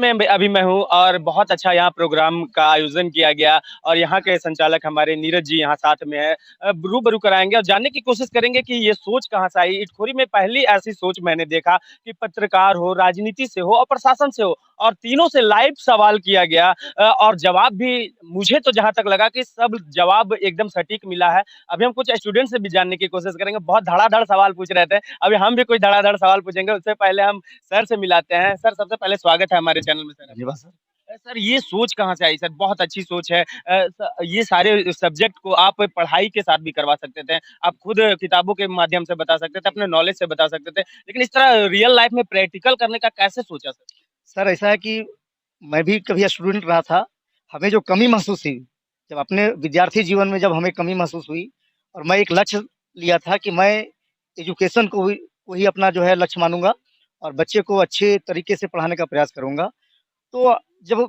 में अभी मैं हूँ और बहुत अच्छा यहाँ प्रोग्राम का आयोजन किया गया और यहाँ के संचालक हमारे नीरज जी यहाँ साथ में है। रूबरू कराएंगे और जानने की कोशिश करेंगे कि ये सोच कहाँ से आई। इटखोरी में पहली ऐसी सोच मैंने देखा कि पत्रकार हो, राजनीति से हो और प्रशासन से हो और तीनों से लाइव सवाल किया गया और जवाब भी मुझे तो जहाँ तक लगा कि सब जवाब एकदम सटीक मिला है। अभी हम कुछ स्टूडेंट से भी जानने की कोशिश करेंगे, बहुत धड़ाधड़ सवाल पूछ रहे थे। अभी हम भी कुछ धड़ाधड़ सवाल पूछेंगे, उससे पहले हम सर से मिलाते हैं। सर, सबसे पहले स्वागत है हमारे चैनल में सर धन्यवाद सर। सर, ये सोच कहाँ से आई सर? बहुत अच्छी सोच है। ये सारे सब्जेक्ट को आप पढ़ाई के साथ भी करवा सकते थे। आप खुद किताबों के माध्यम से बता सकते थे, अपने नॉलेज से बता सकते थे। लेकिन इस तरह रियल लाइफ में प्रैक्टिकल करने का कैसे सोचा सर? सर ऐसा है कि मैं भी कभी स्टूडेंट रहा था। हमें जो कमी महसूस हुई, जब अपने विद्यार्थी जीवन में जब हमें कमी महसूस हुई और मैं एक लक्ष्य लिया था कि मैं एजुकेशन को ही अपना जो है लक्ष्य मानूँगा और बच्चे को अच्छे तरीके से पढ़ाने का प्रयास करूँगा। तो जब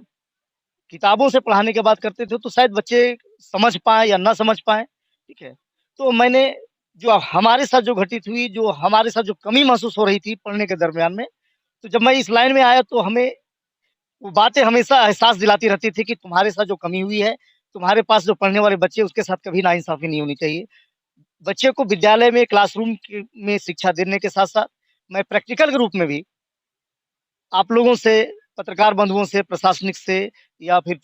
किताबों से पढ़ाने की बात करते थे तो शायद बच्चे समझ पाएँ या ना समझ पाएँ, ठीक है? तो मैंने जो हमारे साथ जो घटित हुई, जो हमारे साथ जो कमी महसूस हो रही थी पढ़ने के दरमियान में, तो जब मैं इस लाइन में आया तो हमें वो बातें हमेशा एहसास दिलाती रहती थी कि तुम्हारे साथ जो कमी हुई है, तुम्हारे पास जो पढ़ने वाले बच्चे उसके साथ कभी नाइंसाफ़ी नहीं होनी चाहिए। बच्चे को विद्यालय में क्लासरूम में शिक्षा देने के साथ-साथ मैं प्रैक्टिकल के रूप में भी आप लोगों से, पत्रकार बंधुओं से, प्रशासनिक से या फिर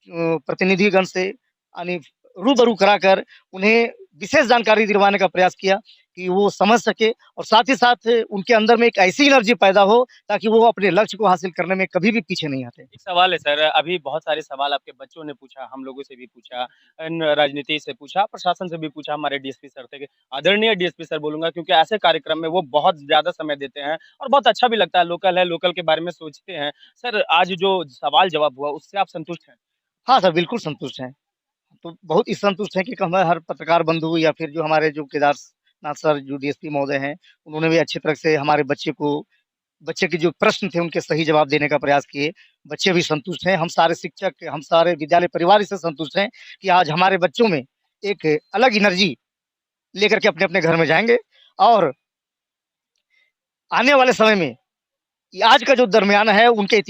प्रतिनिधिगण से यानी रूबरू कराकर उन्हें विशेष जानकारी दिलवाने का प्रयास किया कि वो समझ सके और साथ ही साथ उनके अंदर में एक ऐसी एनर्जी पैदा हो ताकि वो अपने लक्ष्य को हासिल करने में कभी भी पीछे नहीं हटें। एक सवाल है सर, अभी बहुत सारे सवाल आपके बच्चों ने पूछा, हम लोगों से भी पूछा, राजनीति से पूछा, प्रशासन से भी पूछा, हमारे डीएसपी सर थे। आदरणीय डीएसपी सर बोलूँगा क्योंकि ऐसे कार्यक्रम में वो बहुत ज़्यादा समय देते हैं और बहुत अच्छा भी लगता है, लोकल के बारे में सोचते हैं। सर, आज जो सवाल-जवाब हुआ, उससे आप संतुष्ट हैं? हाँ सर, बिल्कुल संतुष्ट हैं। तो बहुत ही संतुष्ट हैं कि हमें हर पत्रकार बंधु या फिर जो हमारे जो केदारनाथ सर जो डीएसपी महोदय हैं, उन्होंने भी अच्छी तरह से हमारे बच्चे के जो प्रश्न थे उनके सही जवाब देने का प्रयास किए। बच्चे भी संतुष्ट हैं, हम सारे शिक्षक, हम सारे विद्यालय परिवार इससे संतुष्ट हैं कि आज हमारे बच्चों में एक अलग एनर्जी लेकर के अपने-अपने घर में जाएँगे और आने वाले समय में ये आज का जो दरमियान है उनके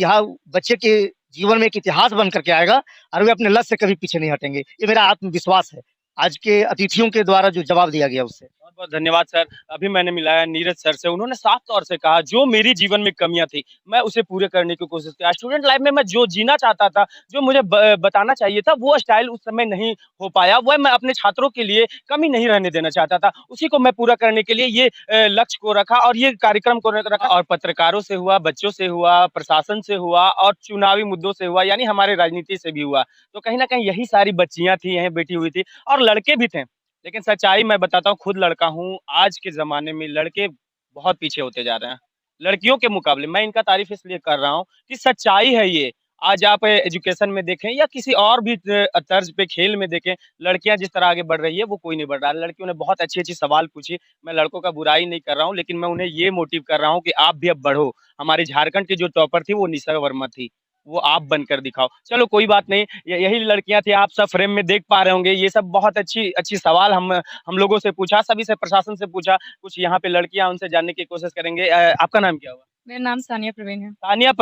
बच्चे के जीवन में एक इतिहास बन कर के आएगा और वे अपने लक्ष्य से कभी पीछे नहीं हटेंगे। ये मेरा आत्मविश्वास है, आज के अतिथियों के द्वारा जो जवाब दिया गया उससे। बहुत-बहुत धन्यवाद सर। अभी मैंने मिलाया नीरज सर से, उन्होंने साफ तौर से कहा जो मेरी जीवन में कमियाँ थी, मैं उसे पूरे करने की कोशिश किया। स्टूडेंट लाइफ में मैं जो जीना चाहता था, जो मुझे बताना चाहिए था, वो स्टाइल उस समय नहीं हो पाया। वह मैं अपने छात्रों के लिए कमी नहीं रहने देना चाहता था। उसी को मैं पूरा करने के लिए ये लक्ष्य को रखा और ये कार्यक्रम को रखा और पत्रकारों से हुआ, बच्चों से हुआ, प्रशासन से हुआ और चुनावी मुद्दों से हुआ, यानी हमारे राजनीति से भी हुआ। तो कहीं न कहीं यही सारी बच्चियाँ थी, यहीं बैठी हुई थी और लड़के भी थे। लेकिन सच्चाई मैं बताता हूँ, खुद लड़का हूँ, आज के ज़माने में लड़के बहुत पीछे होते जा रहे हैं, लड़कियों के मुकाबले। मैं इनका तारीफ़ इसलिए कर रहा हूँ कि सच्चाई है ये। आज आप एजुकेशन में देखें या किसी और भी तर्ज पे खेल में देखें, लड़कियाँ जिस तरह आगे बढ़ रही है, वो कोई नहीं बढ़ रहा है। लड़कियों ने बहुत अच्छी-अच्छी सवाल पूछी, मैं लड़कों का बुराई नहीं कर रहा हूँ, लेकिन मैं उन्हें ये मोटिव कर रहा हूँ कि आप भी अब बढ़ो। हमारे झारखंड की जो टॉपर थी, वो निशा वर्मा थी। वो आप बनकर दिखाओ। चलो कोई बात नहीं, य यही लड़कियाँ थी, आप सब फ्रेम में देख पा रहे होंगे। ये सब बहुत अच्छी अच्छी सवाल हम लोगों से पूछा, सभी से प्रशासन से पूछा। कुछ यहाँ पे लड़कियाँ उनसे जानने की कोशिश करेंगे। आपका नाम क्या हुआ? मेरा नाम सानिया प्रवीण है। सानिया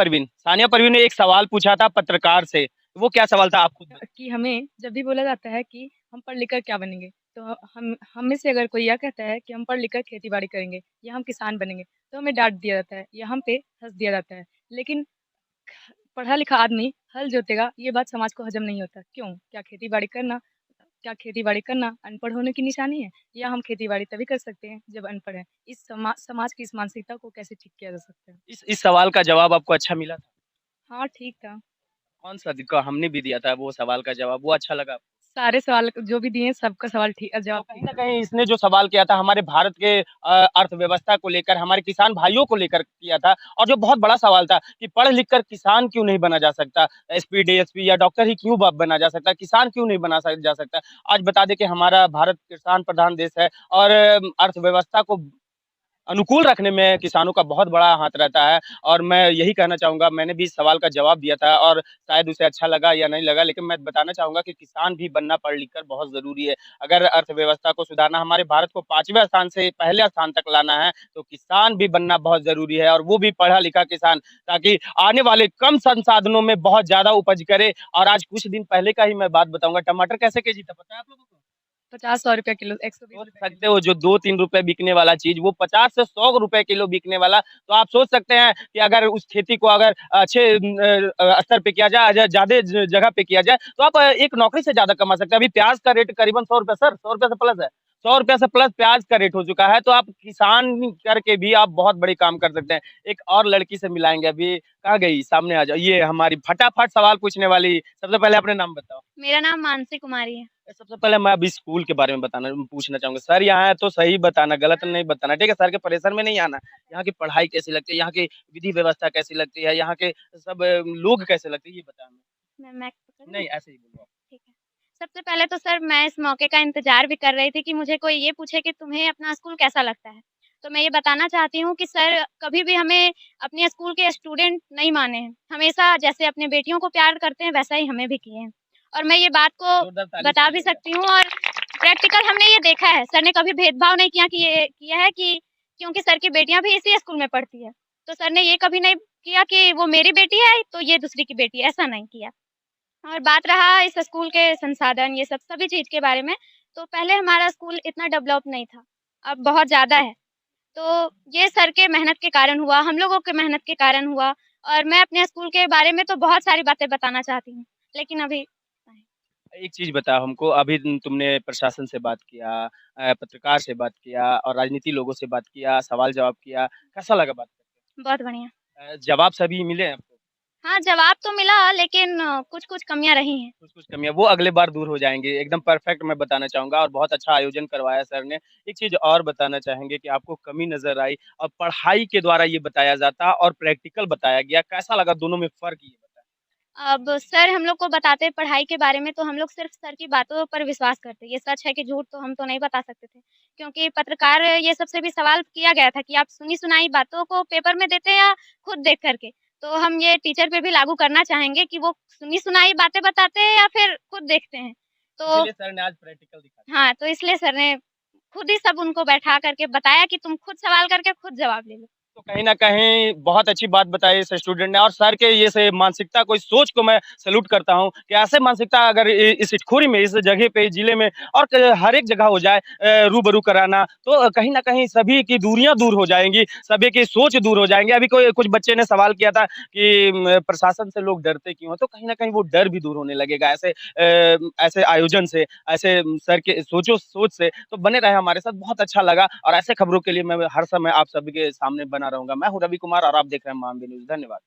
परवीन ने एक सवाल पूछा था पत्रकार से। वो क्या सवाल था आप खुद बताइए? कि हमें जब भी बोला जाता है कि हम पढ़ लिख कर क्या बनेंगे, तो हम में से अगर कोई यह कहता है कि हम पढ़ लिख कर खेती-बाड़ी करेंगे या हम किसान बनेंगे, तो हमें डाँट दिया जाता है या हम पे हँस दिया जाता है। लेकिन पढ़ा-लिखा आदमी हल जोतेगा, ये बात समाज को हज़म नहीं होता। क्यों? क्या खेती-बाड़ी करना अनपढ़ होने की निशानी है? या हम खेती-बाड़ी तभी कर सकते हैं जब अनपढ़ हैं? इस समाज की इस मानसिकता को कैसे ठीक किया जा सकता है? इस सवाल का जवाब आपको अच्छा मिला था? हाँ, ठीक था। कौन-सा दिक्कत हमने भी दिया था वो सवाल का जवाब, वो अच्छा लगा? सारे सवाल जो भी दिए सबका सवाल तो जवाब कहीं ठीक न था। कहीं इसने जो सवाल किया था हमारे भारत के अर्थव्यवस्था को लेकर, हमारे किसान भाइयों को लेकर किया था और जो बहुत बड़ा सवाल था कि पढ़ लिख कर किसान क्यों नहीं बना जा सकता? एसपी, डीएसपी या डॉक्टर ही क्यों ब बना जा सकता? किसान क्यों नहीं जा सकता? आज बता दें कि हमारा भारत किसान प्रधान देश है और अर्थव्यवस्था को अनुकूल रखने में किसानों का बहुत बड़ा हाथ रहता है। और मैं यही कहना चाहूँगा, मैंने भी इस सवाल का जवाब दिया था और शायद उसे अच्छा लगा या नहीं लगा, लेकिन मैं बताना चाहूँगा कि किसान भी बनना पढ़ लिख कर बहुत ज़रूरी है। अगर अर्थव्यवस्था को सुधारना, हमारे भारत को 5वें स्थान से पहले स्थान तक लाना है, तो किसान भी बनना बहुत ज़रूरी है और वो भी पढ़ा-लिखा किसान, ताकि आने वाले कम संसाधनों में बहुत ज़्यादा उपज करे। और आज कुछ दिन पहले का ही मैं बात बताऊँगा, टमाटर कैसे केजी था पता है आप लोगों को? 50-100 रुपए किलो, 120 सोच रुपए किलो। सकते हो, जो 2-3 रुपए बिकने वाला चीज़ वो 50 से 100 रुपए किलो बिकने वाला। तो आप सोच सकते हैं कि अगर उस खेती को अगर अच्छे स्तर पे किया जाए, ज़्यादा जगह पे किया जाए, तो आप एक नौकरी से ज़्यादा कमा सकते हैं। अभी प्याज़ का रेट करीबन ₹100 सर, ₹100 से प्लस है। ₹100 से प्लस प्याज़ का रेट हो चुका है, तो आप किसान करके भी आप बहुत बड़े काम कर सकते हैं। एक और लड़की से मिलाएँगे अभी, कहाँ गई? सामने आ जाओ। ये हमारी फटाफट सवाल पूछने वाली, सबसे पहले अपने नाम बताओ। मेरा नाम मानसी कुमारी है। सबसे पहले मैं अभी स्कूल के बारे में पूछना चाहूँगा। सर यहाँ है तो सही बताना, गलत नहीं बताना, ठीक है? सर के प्रेशर में नहीं आना। यहाँ की पढ़ाई कैसी लगती है? यहाँ की विधि व्यवस्था कैसी लगती है? यहाँ के सब लोग कैसे लगते हैं? ये बताओ हमें। मैं पकड़ लूँ? नहीं, ऐसे ही बोलो आप। ठीक है। सबसे पहले तो सर मैं इस मौके का इंतज़ार भी कर रही थी कि मुझे कोई ये पूछे कि तुम्हें अपना स्कूल कैसा लगता है? तो मैं ये बताना चाहती हूँ कि सर कभी भी हमें अपने स्कूल के स्टूडेंट नहीं माने हैं। हमेशा जैसे अपनी बेटियों को प्यार करते हैं वैसा ही हमें भी किए हैं। और मैं ये बात को जोरदार ताली बता से भी हो जाए। सकती हूँ और प्रैक्टिकल हमने ये देखा है। सर ने कभी भेदभाव नहीं किया है कि क्योंकि सर की बेटियाँ भी इसी स्कूल में पढ़ती हैं। तो सर ने ये कभी नहीं किया कि वो मेरी बेटी है तो ये दूसरी की बेटी है, ऐसा नहीं किया। और बात रहा इस स्कूल के संसाधन ये सब सभी चीज़ के बारे में, तो पहले हमारा स्कूल इतना डेवलप नहीं था, अब बहुत ज़्यादा है। तो ये सर के मेहनत के कारण हुआ, हम लोगों के मेहनत के कारण हुआ और मैं अपने स्कूल के बारे में तो बहुत सारी बातें बताना चाहती हूँ, लेकिन अभी एक चीज़ बताओ हमको, अभी तुमने प्रशासन से बात किया, पत्रकार से बात किया और राजनीति लोगों से बात किया, सवाल-जवाब किया, कैसा लगा बात करके? बहुत बढ़िया। जवाब सभी मिले आपको? हाँ, जवाब तो मिला लेकिन कुछ-कुछ कमियाँ रही हैं। कुछ-कुछ कमियाँ, वो अगले बार दूर हो जाएँगी। एकदम परफेक्ट मैं बताना चाहूँगा और बहुत अच्छा आयोजन करवाया सर ने। एक चीज़ और बताना चाहेंगे कि आपको कमी नज़र आई और पढ़ाई के द्वारा ये बताया जाता और प्रैक्टिकल बताया गया, कैसा लगा दोनों में फ़र्क ये बताएँ? अब सर हम लोग को बताते पढ़ाई के बारे में तो हम लोग सिर्फ़ सर की बातों पर विश्वास करते। ये सच है कि झूठ तो हम तो नहीं बता सकते थे। क्योंकि पत्रकार ये सबसे भी सवाल किया गया था कि आप सुनी-सुनाई बातों को पेपर में देते हैं या खुद देख कर के? तो हम ये टीचर पे भी लागू करना चाहेंगे कि वो सुनी-सुनाई बातें बताते हैं या फिर खुद देखते हैं? तो इसीलिए सर ने आज प्रैक्टिकल दिखाया। हाँ, तो इसलिए सर ने खुद ही सब उनको बैठा कर के बताया कि तुम खुद सवाल करके खुद जवाब ले लो। तो कहीं न कहीं बहुत अच्छी बात बताई इस स्टूडेंट ने और सर के ये से मानसिकता को, इस सोच को मैं सैल्यूट करता हूँ कि ऐसे मानसिकता अगर इस इटखोरी में, इस जगह पे, जिले में और हर एक जगह हो जाए रूबरू कराना, तो कहीं न कहीं सभी की दूरियाँ दूर हो जाएँगी, सभी की सोच दूर हो जाएँगे। अभी कोई कुछ बच्चे ने सवाल किया था कि प्रशासन से लोग डरते क्यों हैं? तो कहीं न कहीं वो डर भी दूर होने लगेगा ऐसे ऐसे आयोजन से, ऐसे सर के सोच से। तो बने रहे हमारे साथ, बहुत अच्छा लगा और ऐसे खबरों के लिए मैं हर समय आप सभी के सामने बना रहूँगा। मैं हूँ रवि कुमार और आप देख रहे हैं मानवी न्यूज़। धन्यवाद।